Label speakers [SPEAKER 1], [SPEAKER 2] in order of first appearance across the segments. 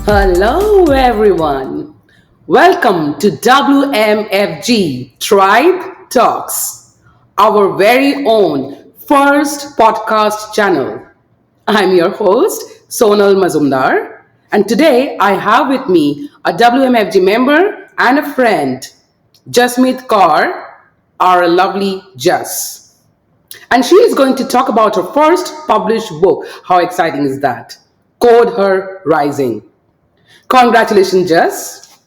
[SPEAKER 1] Hello, everyone. Welcome to WMFG Tribe Talks, our very own first podcast channel. I'm your host, Sonal Mazumder, and today I have with me a WMFG member and a friend, Jasmeet Kaur, our lovely Jas. And she is going to talk about her first published book. How exciting is that? Code Her Rising. Congratulations, Jess.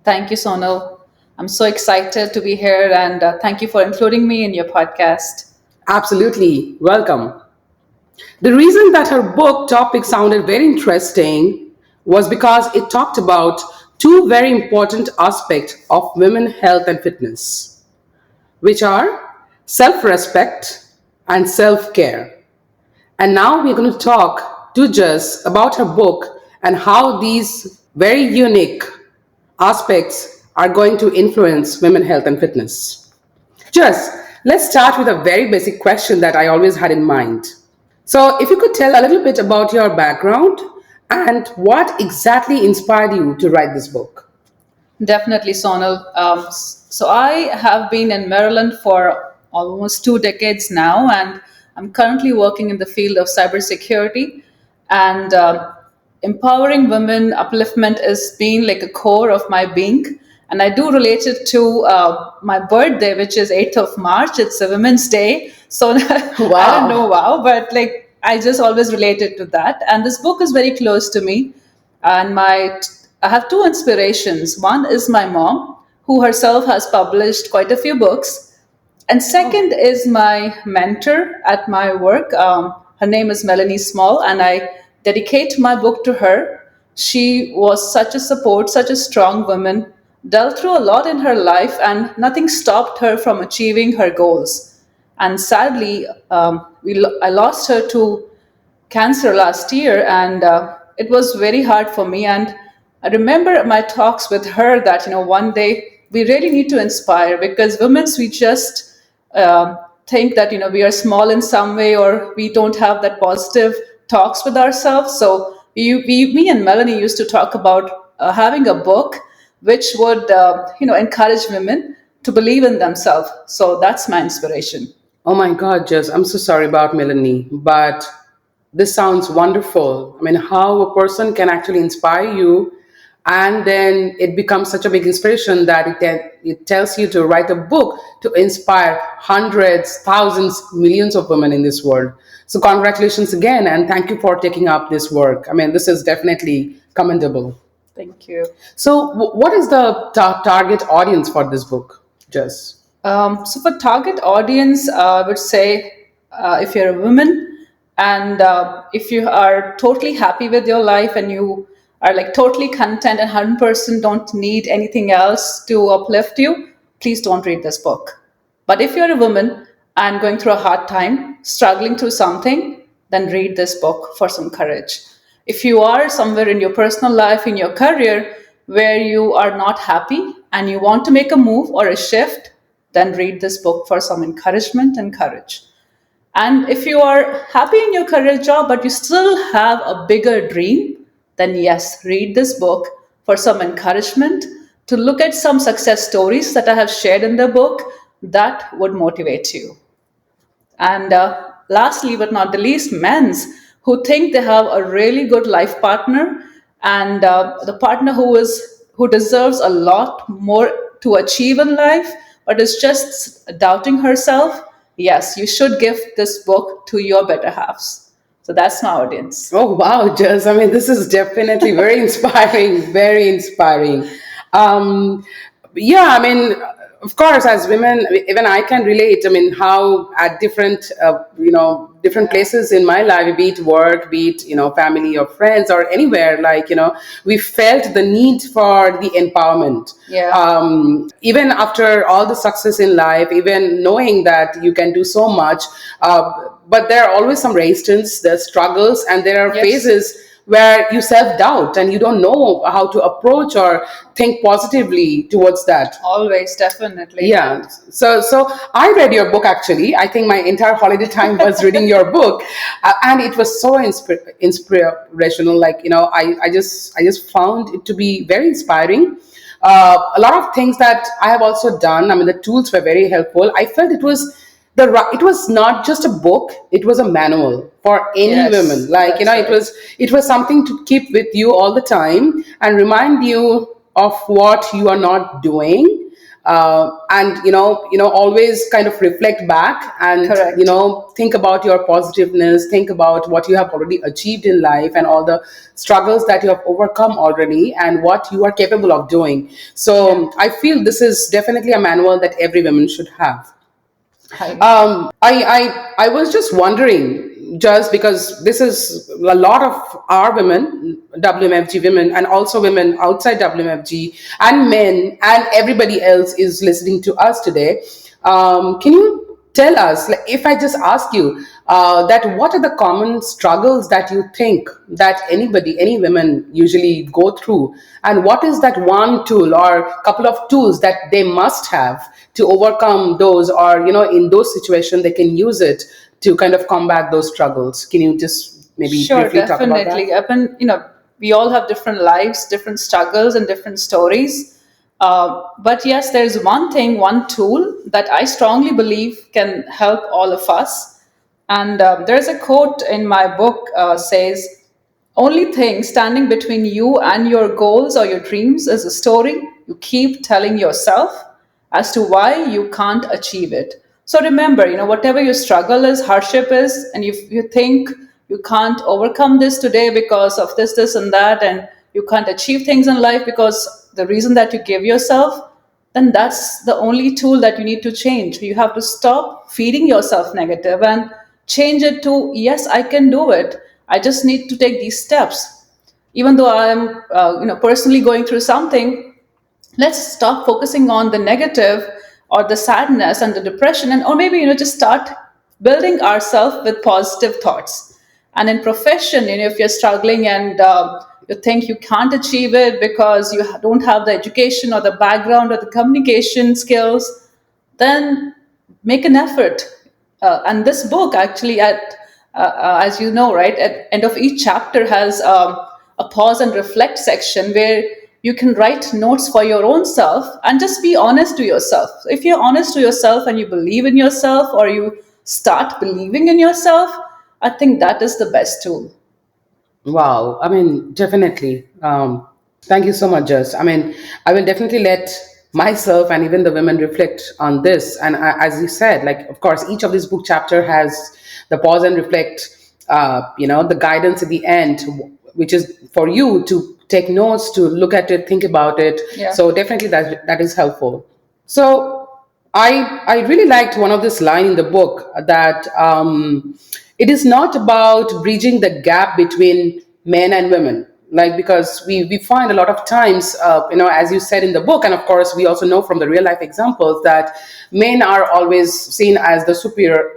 [SPEAKER 2] Thank you, Sonal. I'm so excited to be here and thank you for including me in your podcast.
[SPEAKER 1] Absolutely. Welcome. The reason that her book topic sounded very interesting was because it talked about two very important aspects of women health and fitness, which are self respect and self care. And now we're going to talk to Jess about her book and how these very unique aspects are going to influence women health and fitness. Just let's start with a very basic question that I always had in mind. So, if you could tell a little bit about your background and what exactly inspired you to write this book.
[SPEAKER 2] Definitely, Sonal. So I have been in Maryland for almost 2 decades now, and I'm currently working in the field of cybersecurity. And empowering women, upliftment is being like a core of my being. And I do relate it to my birthday, which is 8th of March. It's a Women's Day. So I don't know,
[SPEAKER 1] Wow.
[SPEAKER 2] wow, but like I just always related to that. And this book is very close to me. And I have two inspirations. One is my mom, who herself has published quite a few books, and second is my mentor at my work. Her name is Melanie Small, and I dedicate my book to her. She was such a support, such a strong woman, dealt through a lot in her life, and nothing stopped her from achieving her goals. And sadly, I lost her to cancer last year, and it was very hard for me. And I remember my talks with her that one day we really need to inspire, because women's we just think that we are small in some way, or we don't have that positive talks with ourselves. So me and Melanie used to talk about having a book which would encourage women to believe in themselves. So that's my inspiration.
[SPEAKER 1] Oh my God, Jess, I'm so sorry about Melanie, but this sounds wonderful. I mean, how a person can actually inspire you, and then it becomes such a big inspiration that it tells you to write a book to inspire hundreds, thousands, millions of women in this world. So, congratulations again, and thank you for taking up this work. I mean, this is definitely commendable.
[SPEAKER 2] Thank you.
[SPEAKER 1] So, what is the target audience for this book, Jess?
[SPEAKER 2] So for target audience, I would say if you're a woman and if you are totally happy with your life and you are like totally content and 100% don't need anything else to uplift you, please don't read this book. But if you're a woman and going through a hard time, struggling through something, then read this book for some courage. If you are somewhere in your personal life, in your career, where you are not happy and you want to make a move or a shift, then read this book for some encouragement and courage. And if you are happy in your career job, but you still have a bigger dream, then yes, read this book for some encouragement, to look at some success stories that I have shared in the book that would motivate you. And lastly, but not the least, men's who think they have a really good life partner, and the partner who deserves a lot more to achieve in life, but is just doubting herself. Yes, you should give this book to your better halves. So that's my audience.
[SPEAKER 1] Oh wow, Jess! I mean, this is definitely very inspiring. Very inspiring. Um, yeah, I mean, of course, as women, even I can relate. I mean, how at different, different places in my life, be it work, be it family or friends or anywhere, like we felt the need for the empowerment.
[SPEAKER 2] Yeah.
[SPEAKER 1] Even after all the success in life, even knowing that you can do so much, but there are always some resistance, there's struggles, and there are
[SPEAKER 2] Yes.
[SPEAKER 1] phases where you self doubt and you don't know how to approach or think positively towards that.
[SPEAKER 2] Always, definitely.
[SPEAKER 1] Yeah. So I read your book actually. I think my entire holiday time was reading your book, and it was so inspirational. Like, I just found it to be very inspiring. A lot of things that I have also done. I mean, the tools were very helpful. I felt it was not just a book, it was a manual for any women.
[SPEAKER 2] Yes,
[SPEAKER 1] Like,
[SPEAKER 2] that's right.
[SPEAKER 1] it was something to keep with you all the time and remind you of what you are not doing, and always kind of reflect back and
[SPEAKER 2] Correct.
[SPEAKER 1] think about your positiveness, think about what you have already achieved in life and all the struggles that you have overcome already and what you are capable of doing.
[SPEAKER 2] Yeah,
[SPEAKER 1] So I feel this is definitely a manual that every woman should have.
[SPEAKER 2] highly.
[SPEAKER 1] I was just wondering, just because this is a lot of our women, WMFG women, and also women outside WMFG, and men, and everybody else is listening to us today. Can you tell us, like, if I just ask you, that what are the common struggles that you think that any women usually go through, and what is that one tool or couple of tools that they must have to overcome those, or in those situations they can use it to kind of combat those struggles? Can you just maybe
[SPEAKER 2] Sure,
[SPEAKER 1] briefly talk about that?
[SPEAKER 2] definitely. I've been, we all have different lives, different struggles, and different stories. But yes, there's one thing, one tool that I strongly believe can help all of us. And there's a quote in my book says, "Only thing standing between you and your goals or your dreams is a story you keep telling yourself as to why you can't achieve it." So remember, whatever your struggle is, hardship is, and if you think you can't overcome this today because of this, and that, and you can't achieve things in life because the reason that you give yourself, then that's the only tool that you need to change. You have to stop feeding yourself negative and change it to, yes, I can do it. I just need to take these steps. Even though I am, personally going through something, let's stop focusing on the negative or the sadness and the depression, and or maybe just start building ourselves with positive thoughts. And in profession, if you're struggling and you think you can't achieve it because you don't have the education or the background or the communication skills, then make an effort. And this book actually, as you know, right, at end of each chapter has a pause and reflect section where you can write notes for your own self and just be honest to yourself. So if you're honest to yourself and you believe in yourself, or you start believing in yourself, I think that is the best tool.
[SPEAKER 1] Wow, I mean, definitely. Thank you so much, Just. I mean, I will definitely let myself and even the women reflect on this. And as you said, like, of course, each of this book chapter has the pause and reflect, the guidance at the end, which is for you to take notes, to look at it, think about it.
[SPEAKER 2] Yeah.
[SPEAKER 1] So definitely that is helpful. So I really liked one of this line in the book that it is not about bridging the gap between men and women. Like, because we find a lot of times, as you said in the book, and of course we also know from the real life examples, that men are always seen as the superior,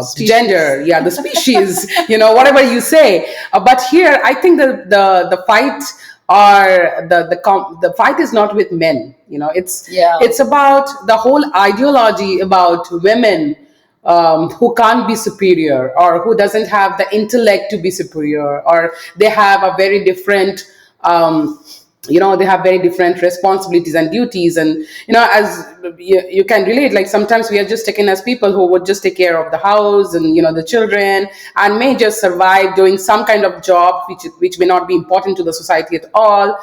[SPEAKER 2] Species.
[SPEAKER 1] gender, yeah, the species, whatever you say. But here I think the fight, or the fight is not with men.
[SPEAKER 2] Yeah.
[SPEAKER 1] It's about the whole ideology about women, who can't be superior, or who doesn't have the intellect to be superior, or they have a very different, they have very different responsibilities and duties. And as you can relate, like, sometimes we are just taken as people who would just take care of the house and the children, and may just survive doing some kind of job which may not be important to the society at all.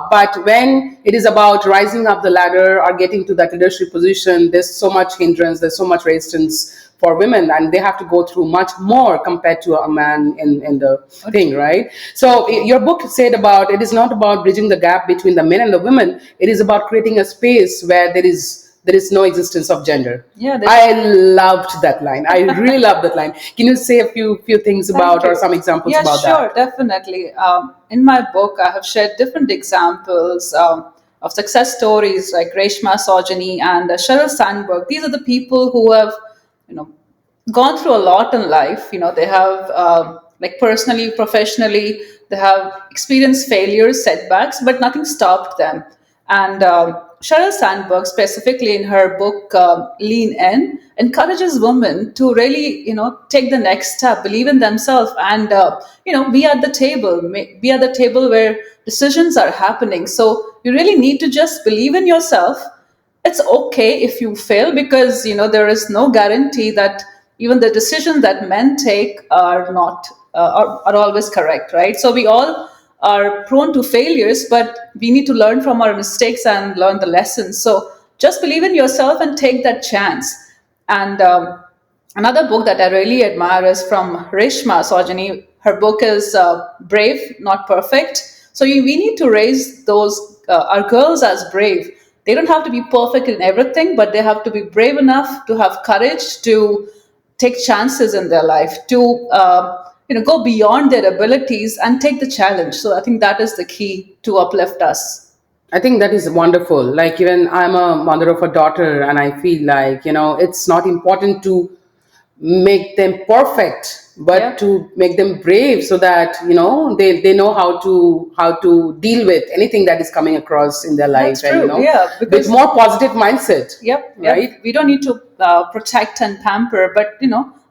[SPEAKER 1] But when it is about rising up the ladder or getting to that leadership position, there's so much hindrance, there's so much resistance for women, and they have to go through much more compared to a man in the thing, right? So your book said about, it is not about bridging the gap between the men and the women, it is about creating a space where there is no existence of gender.
[SPEAKER 2] Yeah,
[SPEAKER 1] I loved that line. I really loved that line. Can you say a few things
[SPEAKER 2] thank
[SPEAKER 1] about, or
[SPEAKER 2] you.
[SPEAKER 1] some examples
[SPEAKER 2] Yeah,
[SPEAKER 1] about
[SPEAKER 2] sure,
[SPEAKER 1] that?
[SPEAKER 2] definitely. In my book, I have shared different examples of success stories like Reshma Saujani and Sheryl Sandberg. These are the people who have, you know, gone through a lot in life. They have like personally, professionally, they have experienced failures, setbacks, but nothing stopped them. And Sheryl Sandberg, specifically in her book Lean In, encourages women to really, take the next step, believe in themselves, and be at the table, be at the table where decisions are happening. So you really need to just believe in yourself. It's okay if you fail, because there is no guarantee that even the decisions that men take are not are always correct, right? So we all are prone to failures, but we need to learn from our mistakes and learn the lessons. So just believe in yourself and take that chance. And another book that I really admire is from Reshma Saujani. Her book is Brave, Not Perfect. So we need to raise our girls as brave. They don't have to be perfect in everything, but they have to be brave enough to have courage to take chances in their life, to go beyond their abilities and take the challenge. So I think that is the key to uplift us.
[SPEAKER 1] I think that is wonderful. Like, even I'm a mother of a daughter, and I feel like, it's not important to make them perfect, but
[SPEAKER 2] Yeah,
[SPEAKER 1] to make them brave, so that, they know how to deal with anything that is coming across in their life,
[SPEAKER 2] that's
[SPEAKER 1] and,
[SPEAKER 2] true. Yeah,
[SPEAKER 1] with
[SPEAKER 2] because
[SPEAKER 1] more positive mindset,
[SPEAKER 2] yep,
[SPEAKER 1] right?
[SPEAKER 2] yep. We don't need to protect and pamper, but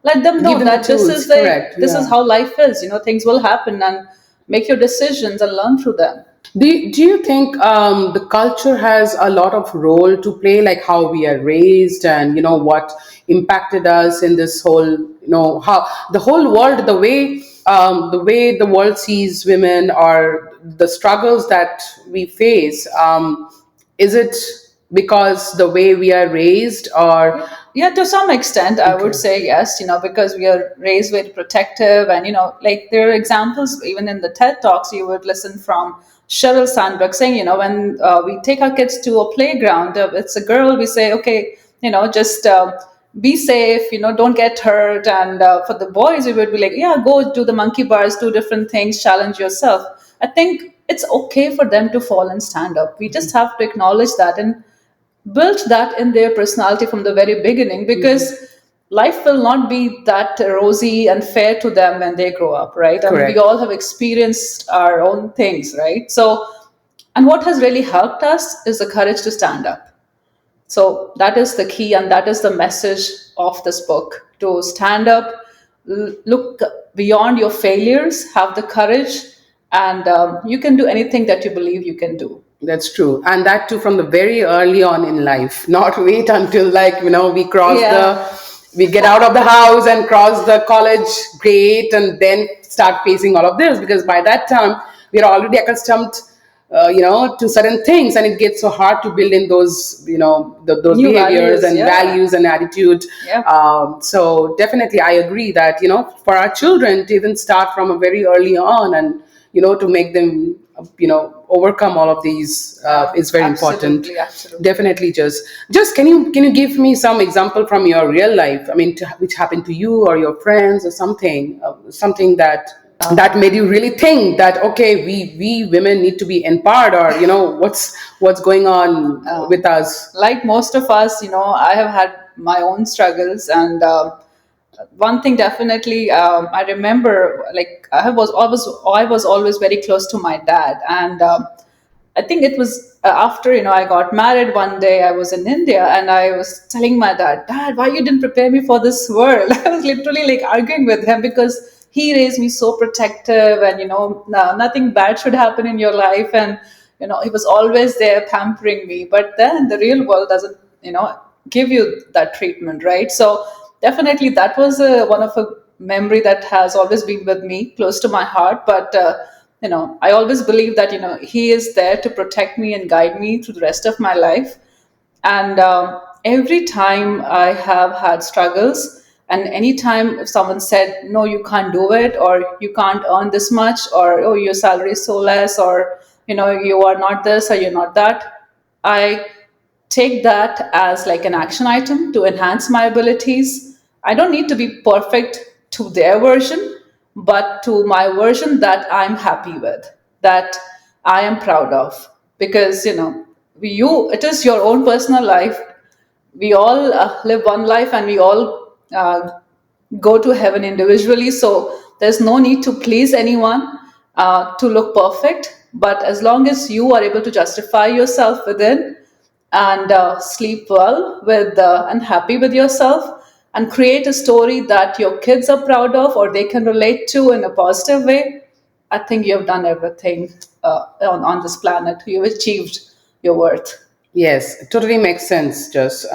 [SPEAKER 2] let them
[SPEAKER 1] Give
[SPEAKER 2] know
[SPEAKER 1] them the
[SPEAKER 2] that
[SPEAKER 1] tools, correct?
[SPEAKER 2] this is
[SPEAKER 1] Yeah.
[SPEAKER 2] how life is. Things will happen, and make your decisions and learn through them.
[SPEAKER 1] Do you think the culture has a lot of role to play, like how we are raised, and what impacted us in this whole, how the whole world, the way the world sees women, or the struggles that we face? Is it because the way we are raised, or
[SPEAKER 2] Yeah, to some extent, I would
[SPEAKER 1] okay?
[SPEAKER 2] say yes, because we are raised very protective. And, like there are examples, even in the TED Talks, you would listen from Sheryl Sandberg saying, when we take our kids to a playground, it's a girl, we say, okay, just be safe, don't get hurt. And for the boys, we would be like, yeah, go do the monkey bars, do different things, challenge yourself. I think it's okay for them to fall and stand up. We just have to acknowledge that and built that in their personality from the very beginning, because life will not be that rosy and fair to them when they grow up, right? And we
[SPEAKER 1] Correct.
[SPEAKER 2] all have experienced our own things, right? So, and what has really helped us is the courage to stand up. So that is the key, and that is the message of this book: to stand up, look beyond your failures, have the courage, and you can do anything that you believe you can do.
[SPEAKER 1] That's true. And that too from the very early on in life, not wait until, like,
[SPEAKER 2] Yeah,
[SPEAKER 1] we get out of the house and cross the college gate and then start facing all of this, because by that time we're already accustomed, to certain things, and it gets so hard to build in those, those
[SPEAKER 2] new
[SPEAKER 1] behaviors
[SPEAKER 2] values.
[SPEAKER 1] and
[SPEAKER 2] Yeah,
[SPEAKER 1] values and attitude.
[SPEAKER 2] yeah.
[SPEAKER 1] So definitely I agree that, for our children to even start from a very early on, and, to make them, overcome all of these, is very important.
[SPEAKER 2] Absolutely, absolutely.
[SPEAKER 1] Definitely. Just can you give me some example from your real life, I mean, which happened to you or your friends, or something that made you really think that, okay, we women need to be empowered, or, what's going on with us.
[SPEAKER 2] Like most of us, I have had my own struggles, and one thing definitely, I remember, like I was always very close to my dad, and I think it was after I got married. One day I was in India, and I was telling my dad, "Dad, why you didn't prepare me for this world?" I was literally like arguing with him, because he raised me so protective, and no, nothing bad should happen in your life, and he was always there pampering me. But then the real world doesn't give you that treatment, right? So definitely that was one of a memory that has always been with me, close to my heart. But I always believe that he is there to protect me and guide me through the rest of my life. And every time I have had struggles, and anytime if someone said, no, you can't do it, or you can't earn this much, or oh, your salary is so less, or you are not this or you're not that, I take that as like an action item to enhance my abilities. I don't need to be perfect to their version, but to my version that I'm happy with, that I am proud of. Because, it is your own personal life. We all live one life, and we all go to heaven individually. So there's no need to please anyone, to look perfect. But as long as you are able to justify yourself within, and sleep well with and happy with yourself, and create a story that your kids are proud of or they can relate to in a positive way, I think you have done everything on this planet. You've achieved your worth.
[SPEAKER 1] Yes, it totally makes sense. Just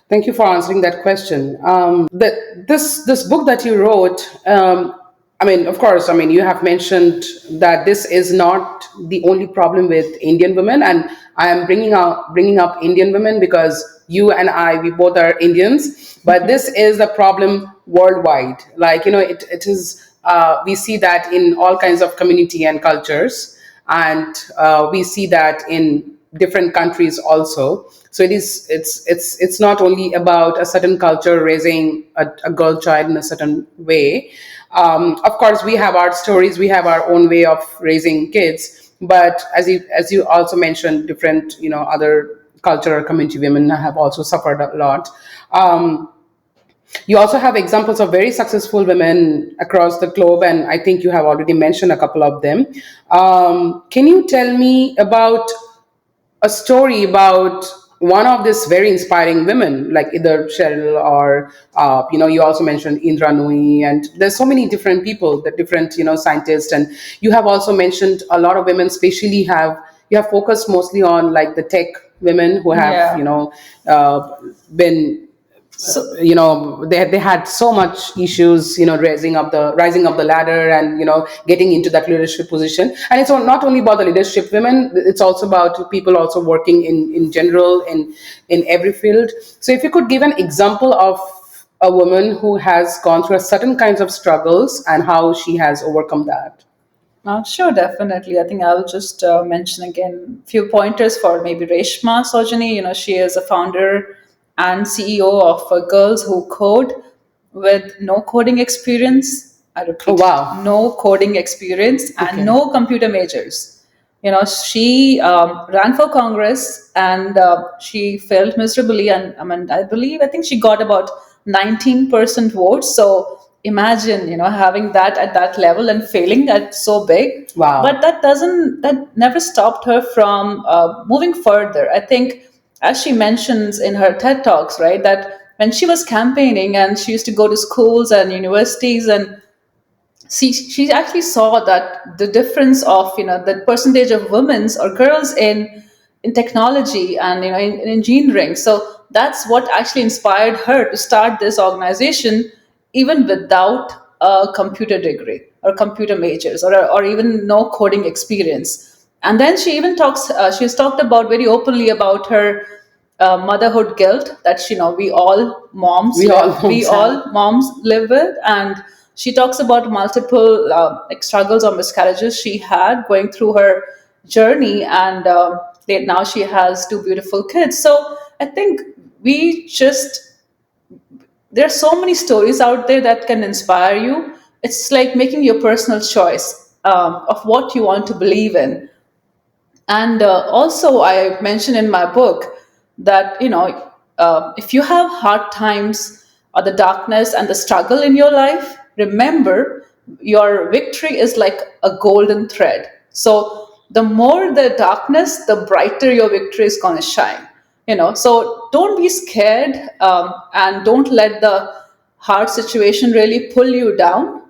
[SPEAKER 1] thank you for answering that question. This book that you wrote, I mean, of course, I mean, you have mentioned that this is not the only problem with Indian women, and I am bringing up Indian women because you and I, we both are Indians, but this is a problem worldwide. Like, it is. We see that in all kinds of community and cultures, and we see that in different countries also. So it's not only about a certain culture raising a girl child in a certain way. Of course, we have our stories, we have our own way of raising kids, but as you also mentioned, different other culture or community women have also suffered a lot. You also have examples of very successful women across the globe, and I think you have already mentioned a couple of them. Can you tell me about a story about one of these very inspiring women, like either Cheryl or, you also mentioned Indra Nui, and there's so many different people, the different, scientists, and you have also mentioned a lot of women, especially you have focused mostly on like the tech women who have,
[SPEAKER 2] Yeah.
[SPEAKER 1] been
[SPEAKER 2] So
[SPEAKER 1] they had so much issues, rising up the ladder, and getting into that leadership position. And it's not only about the leadership women, it's also about people also working in general in every field. So if you could give an example of a woman who has gone through a certain kinds of struggles and how she has overcome that.
[SPEAKER 2] Sure, definitely. I think I'll just mention again a few pointers for maybe Reshma Sojani. She is a founder and CEO of Girls Who Code, with no coding experience. I
[SPEAKER 1] Oh,
[SPEAKER 2] repeat,
[SPEAKER 1] wow.
[SPEAKER 2] no coding experience and
[SPEAKER 1] Okay.
[SPEAKER 2] no computer majors. She ran for Congress, and she failed miserably. And I think she got about 19% votes. So imagine, having that at that level and failing at so big.
[SPEAKER 1] Wow.
[SPEAKER 2] But that never stopped her from moving further. I think, as she mentions in her TED Talks, right, that when she was campaigning and she used to go to schools and universities, and she actually saw that the difference of the percentage of women's or girls in technology and in engineering. So that's what actually inspired her to start this organization, even without a computer degree or computer majors, or even no coding experience. And then she even talks, she's talked about very openly about her motherhood guilt that we all moms
[SPEAKER 1] We all
[SPEAKER 2] live
[SPEAKER 1] know
[SPEAKER 2] we
[SPEAKER 1] that.
[SPEAKER 2] all moms live with. And she talks about multiple like struggles or miscarriages she had going through her journey, and now she has two beautiful kids. So I think we just there are so many stories out there that can inspire you. It's like making your personal choice of what you want to believe in. And also, I mentioned in my book that if you have hard times or the darkness and the struggle in your life, remember your victory is like a golden thread. So the more the darkness, the brighter your victory is going to shine. So don't be scared, and don't let the hard situation really pull you down.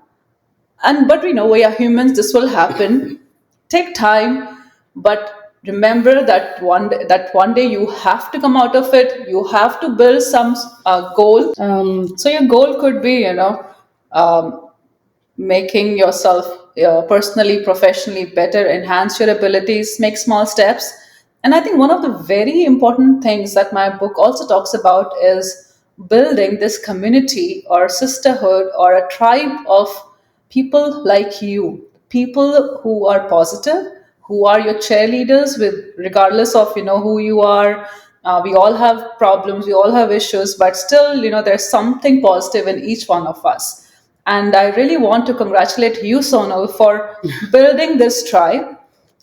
[SPEAKER 2] And but we are humans, this will happen. Take time, but remember that one day you have to come out of it. You have to build some goal. So your goal could be um, making yourself personally, professionally better, enhance your abilities, make small steps. And I think one of the very important things that my book also talks about is building this community or sisterhood or a tribe of people like you, people who are positive, who are your cheerleaders, with regardless of who you are. We all have problems, we all have issues, but still there's something positive in each one of us. And I really want to congratulate you, Sonal, for building this tribe.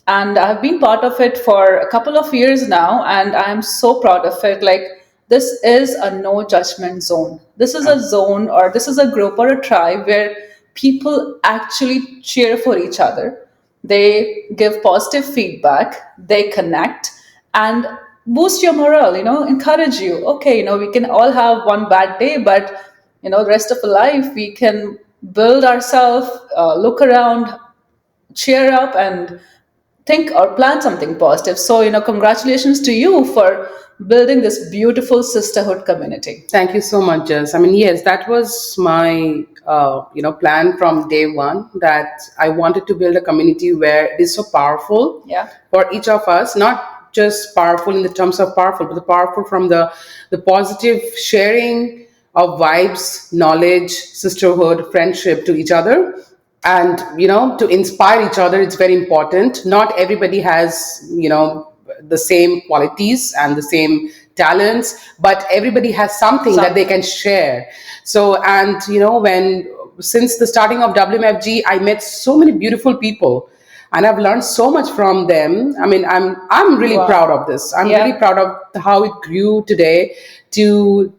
[SPEAKER 2] And I've been part of it for a couple of years now, and I'm so proud of it. Like, this is a no judgment zone. This is a zone, or this is a group or a tribe where people actually cheer for each other. They give positive feedback, they connect and boost your morale, encourage you. Okay, we can all have one bad day, but the rest of the life we can build ourselves, look around, cheer up, and think or plan something positive. So, congratulations to you for building this beautiful sisterhood community.
[SPEAKER 1] Thank you so much, Jess. I mean, yes, that was my plan from day one, that I wanted to build a community where it is so powerful
[SPEAKER 2] Yeah.
[SPEAKER 1] for each of us, not just powerful in the terms of powerful, but the powerful from the positive sharing of vibes, knowledge, sisterhood, friendship to each other, and to inspire each other. It's very important. Not everybody has the same qualities and the same talents, but everybody has something that they can share. So, and when since the starting of WMFG, I met so many beautiful people and I've learned so much from them. I mean, I'm really
[SPEAKER 2] Wow.
[SPEAKER 1] proud of this. I'm
[SPEAKER 2] Yeah.
[SPEAKER 1] really proud of how it grew today to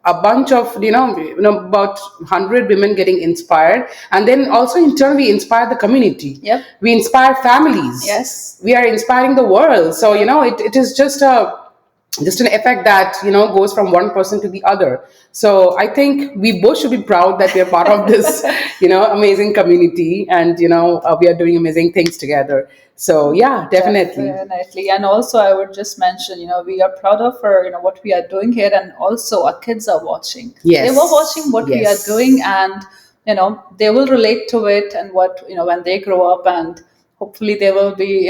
[SPEAKER 1] a bunch of about 100 women getting inspired, and then also in turn we inspire the community.
[SPEAKER 2] Yep.
[SPEAKER 1] We inspire families.
[SPEAKER 2] Yes.
[SPEAKER 1] We are inspiring the world. So it is just an effect that goes from one person to the other. So I think we both should be proud that we are part of this amazing community, and we are doing amazing things together. So yeah, definitely.
[SPEAKER 2] Definitely. And also I would just mention, we are proud of her, what we are doing here, and also our kids are watching.
[SPEAKER 1] Yes.
[SPEAKER 2] They were watching what we are
[SPEAKER 1] Yes.
[SPEAKER 2] doing, and they will relate to it, and what when they grow up, and hopefully they will be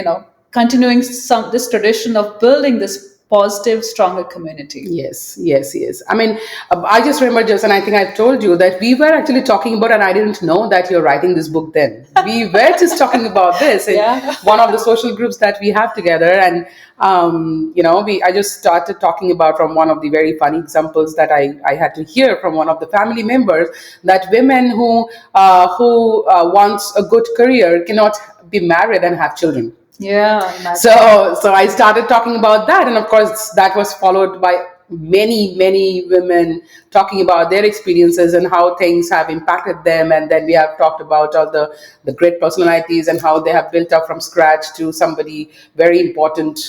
[SPEAKER 2] continuing this tradition of building this positive, stronger community.
[SPEAKER 1] Yes, yes, yes. I mean, I just remember, just, and I think I've told you that we were actually talking about, and I didn't know that you're writing this book then. We were just talking about this in
[SPEAKER 2] Yeah.
[SPEAKER 1] one of the social groups that we have together. And, I just started talking about from one of the very funny examples that I had to hear from one of the family members, that women who wants a good career cannot be married and have children.
[SPEAKER 2] Yeah. Imagine.
[SPEAKER 1] So I started talking about that, and of course that was followed by many women talking about their experiences and how things have impacted them. And then we have talked about all the great personalities and how they have built up from scratch to somebody very important,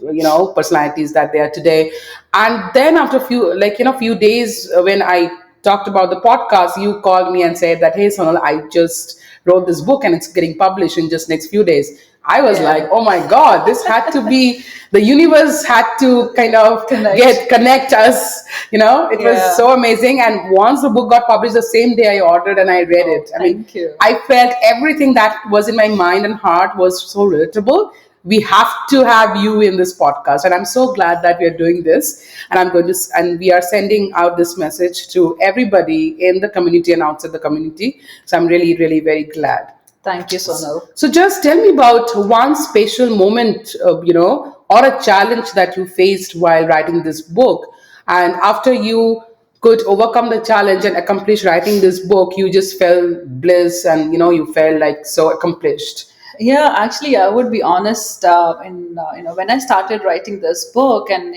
[SPEAKER 2] Yeah.
[SPEAKER 1] personalities that they are today. And then after few days, when I talked about the podcast, you called me and said that, hey Sonal, I just wrote this book and it's getting published in just next few days. I was
[SPEAKER 2] Yeah.
[SPEAKER 1] like, oh my God, this had to be, the universe had to kind of connect us. It was
[SPEAKER 2] Yeah.
[SPEAKER 1] so amazing. And once the book got published, the same day I ordered and I read it. I mean,
[SPEAKER 2] Thank you.
[SPEAKER 1] I felt everything that was in my mind and heart was so relatable. We have to have you in this podcast, and I'm so glad that we are doing this. And and we are sending out this message to everybody in the community and outside the community. So I'm really, really very glad.
[SPEAKER 2] Thank you, Sonal.
[SPEAKER 1] So just tell me about one special moment, or a challenge that you faced while writing this book. And after you could overcome the challenge and accomplish writing this book, you just felt bliss, and you felt like so accomplished.
[SPEAKER 2] Yeah, actually, I would be honest. In when I started writing this book, and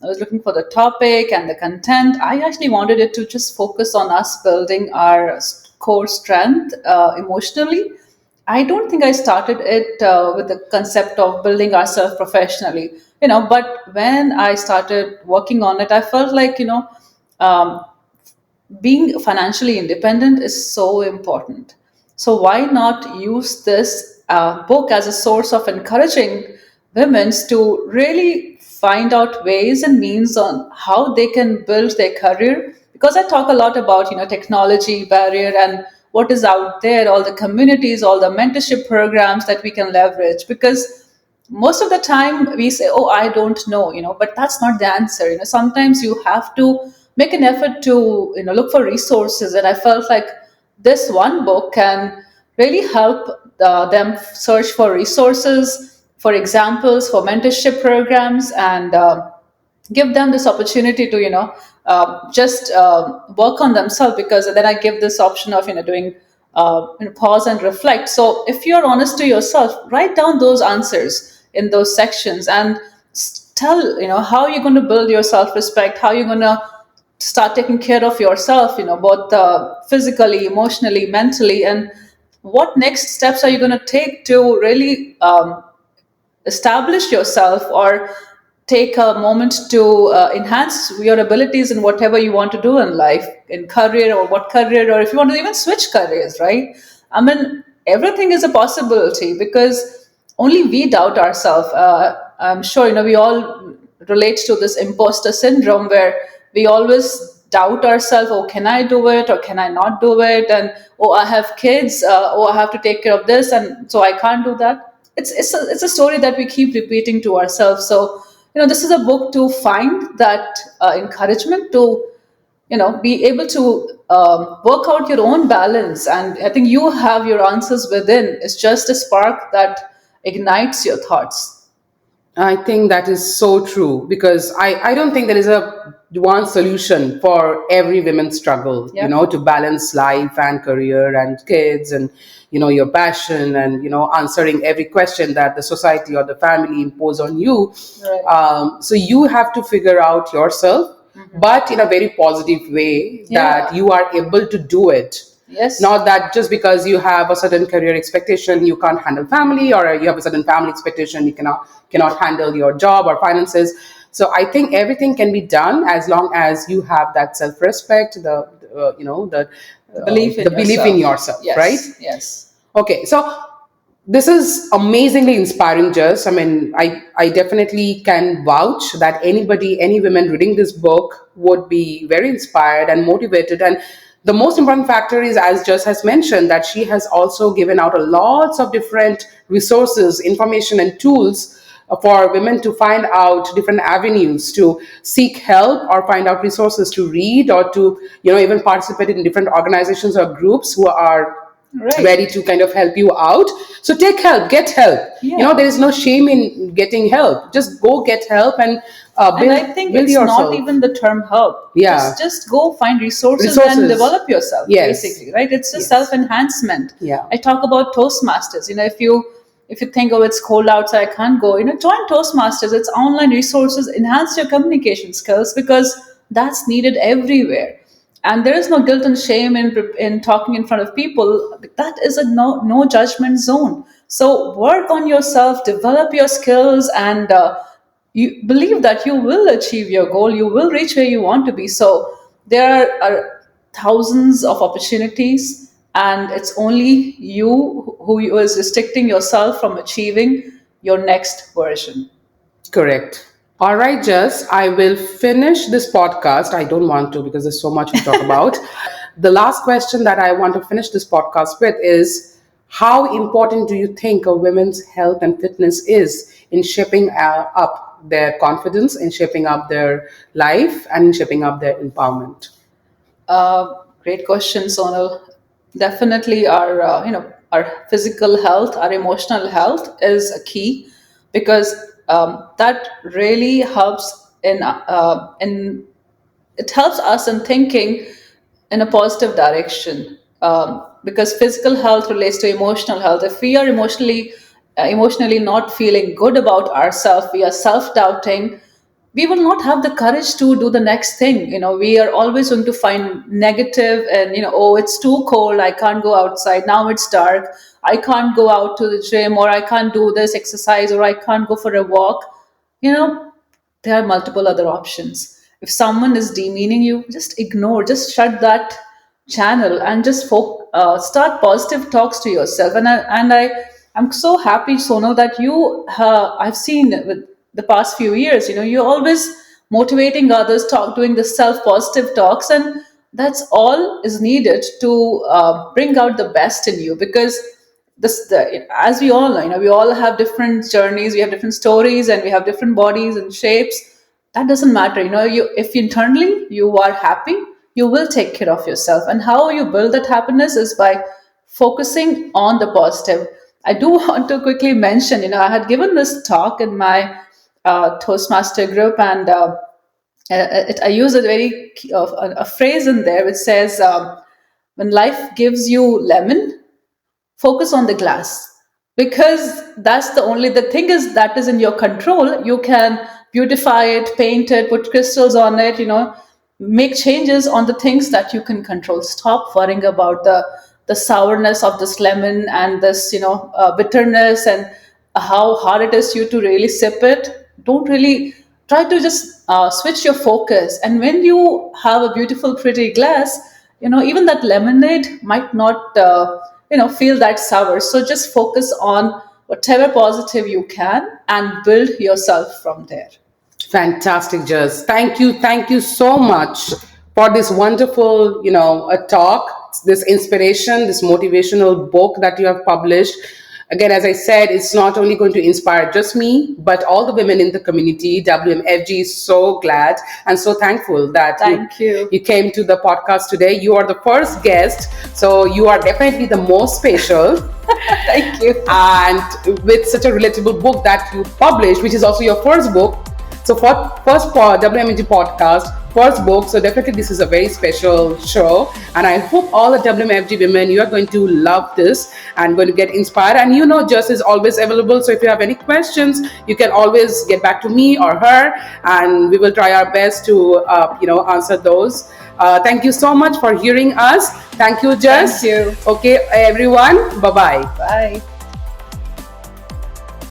[SPEAKER 2] I was looking for the topic and the content. I actually wanted it to just focus on us building our core strength emotionally. I don't think I started it with the concept of building ourselves professionally. But when I started working on it, I felt like um, being financially independent is so important. So why not use this book as a source of encouraging women to really find out ways and means on how they can build their career? Because I talk a lot about technology barrier and what is out there, all the communities, all the mentorship programs that we can leverage. Because most of the time we say, oh, I don't know, but that's not the answer. Sometimes you have to make an effort to look for resources, and I felt like this one book can really help them search for resources, for examples, for mentorship programs, and give them this opportunity to just work on themselves. Because then I give this option of doing pause and reflect. So if you're honest to yourself, write down those answers in those sections, and tell how you're going to build your self-respect, how you're going to start taking care of yourself, both physically, emotionally, mentally, and what next steps are you going to take to really establish yourself, or take a moment to enhance your abilities in whatever you want to do in life, in career, or what career, or if you want to even switch careers, right? I mean, everything is a possibility, because only we doubt ourselves. I'm sure we all relate to this imposter syndrome, where we always doubt ourselves. Oh, can I do it, or can I not do it? And oh, I have kids. Oh, I have to take care of this, and so I can't do that. It's a story that we keep repeating to ourselves. So this is a book to find that encouragement to be able to work out your own balance. And I think you have your answers within. It's just a spark that ignites your thoughts.
[SPEAKER 1] I think that is so true because I don't think there is a one solution for every women's struggle,
[SPEAKER 2] Yeah.
[SPEAKER 1] to balance life and career and kids and, your passion and, answering every question that the society or the family impose on you.
[SPEAKER 2] Right.
[SPEAKER 1] So you have to figure out yourself, but in a very positive way that
[SPEAKER 2] Yeah.
[SPEAKER 1] you are able to do it.
[SPEAKER 2] Yes.
[SPEAKER 1] Not that just because you have a certain career expectation, you can't handle family, or you have a certain family expectation, you cannot handle your job or finances. So I think everything can be done as long as you have that self-respect,
[SPEAKER 2] Belief in
[SPEAKER 1] the belief in
[SPEAKER 2] yourself.
[SPEAKER 1] yourself, right?
[SPEAKER 2] Yes. Yes.
[SPEAKER 1] Okay, so this is amazingly inspiring, Jess. I mean, I definitely can vouch that any women reading this book would be very inspired and motivated. And the most important factor is, as Jess has mentioned, that she has also given out a lots of different resources, information, and tools for women to find out different avenues to seek help or find out resources to read or to even participate in different organizations or groups who are
[SPEAKER 2] Right.
[SPEAKER 1] ready to kind of help you out. So take help, get help.
[SPEAKER 2] Yeah.
[SPEAKER 1] There is no shame in getting help. Just go get help and
[SPEAKER 2] And I think
[SPEAKER 1] build
[SPEAKER 2] it's not
[SPEAKER 1] yourself.
[SPEAKER 2] even the term help.
[SPEAKER 1] Yeah.
[SPEAKER 2] Just go find resources and
[SPEAKER 1] Resources.
[SPEAKER 2] develop yourself,
[SPEAKER 1] Yes.
[SPEAKER 2] basically, right? It's a
[SPEAKER 1] Yes.
[SPEAKER 2] self enhancement.
[SPEAKER 1] Yeah.
[SPEAKER 2] I talk about Toastmasters. If you think, oh, it's cold outside, I can't go, join Toastmasters. It's online resources. Enhance your communication skills, because that's needed everywhere. And there is no guilt and shame in talking in front of people. That is a no judgment zone. So work on yourself, develop your skills, and you believe that you will achieve your goal, you will reach where you want to be. So there are thousands of opportunities, and it's only you who is restricting yourself from achieving your next version.
[SPEAKER 1] Correct. All right, Jess, I will finish this podcast. I don't want to because there's so much to talk about. The last question that I want to finish this podcast with is, how important do you think a women's health and fitness is in shaping up their confidence, in shaping up their life, and in shaping up their empowerment?
[SPEAKER 2] Great question, Sonal. Definitely, our physical health, our emotional health is a key, because that really helps in it helps us in thinking in a positive direction. Because physical health relates to emotional health. If we are emotionally not feeling good about ourselves, we are self-doubting, we will not have the courage to do the next thing. We are always going to find negative, and oh, it's too cold, I can't go outside, now it's dark, I can't go out to the gym, or I can't do this exercise, or I can't go for a walk. you know there are multiple other options. If someone is demeaning you, just ignore, just shut that channel, and just start positive talks to yourself. I'm so happy, Sonal, that I've seen with the past few years, you're always motivating others, doing the self positive talks, and that's all is needed to bring out the best in you. Because as we all know, we all have different journeys, we have different stories, and we have different bodies and shapes. That doesn't matter. If internally you are happy, you will take care of yourself. And how you build that happiness is by focusing on the positive. I do want to quickly mention, I had given this talk in my Toastmaster group, and I use a very a phrase in there which says, when life gives you lemon, focus on the glass, because that's the thing is that is in your control. You can beautify it, paint it, put crystals on it, make changes on the things that you can control. Stop worrying about the sourness of this lemon and this bitterness, and how hard it is you to really sip it. Don't really try to just switch your focus. And when you have a beautiful pretty glass, even that lemonade might not feel that sour. So just focus on whatever positive you can and build yourself from there.
[SPEAKER 1] Fantastic, Jess. Thank you so much for this wonderful, talk, this inspiration, this motivational book that you have published. Again, as I said, it's not only going to inspire just me, but all the women in the community. WMFG is so glad and so thankful that
[SPEAKER 2] Thank you.
[SPEAKER 1] you came to the podcast today. You are the first guest, so you are definitely the most special.
[SPEAKER 2] Thank you.
[SPEAKER 1] And with such a relatable book that you published, which is also your first book, so for WMG podcast, first book, so definitely this is a very special show, and I hope all the WMFG women, you are going to love this and going to get inspired. And Jess is always available, so if you have any questions, you can always get back to me or her, and we will try our best to answer those. Thank you so much for hearing us. Thank you, Jess.
[SPEAKER 2] Thank you.
[SPEAKER 1] Okay, everyone. Bye-bye.
[SPEAKER 2] Bye.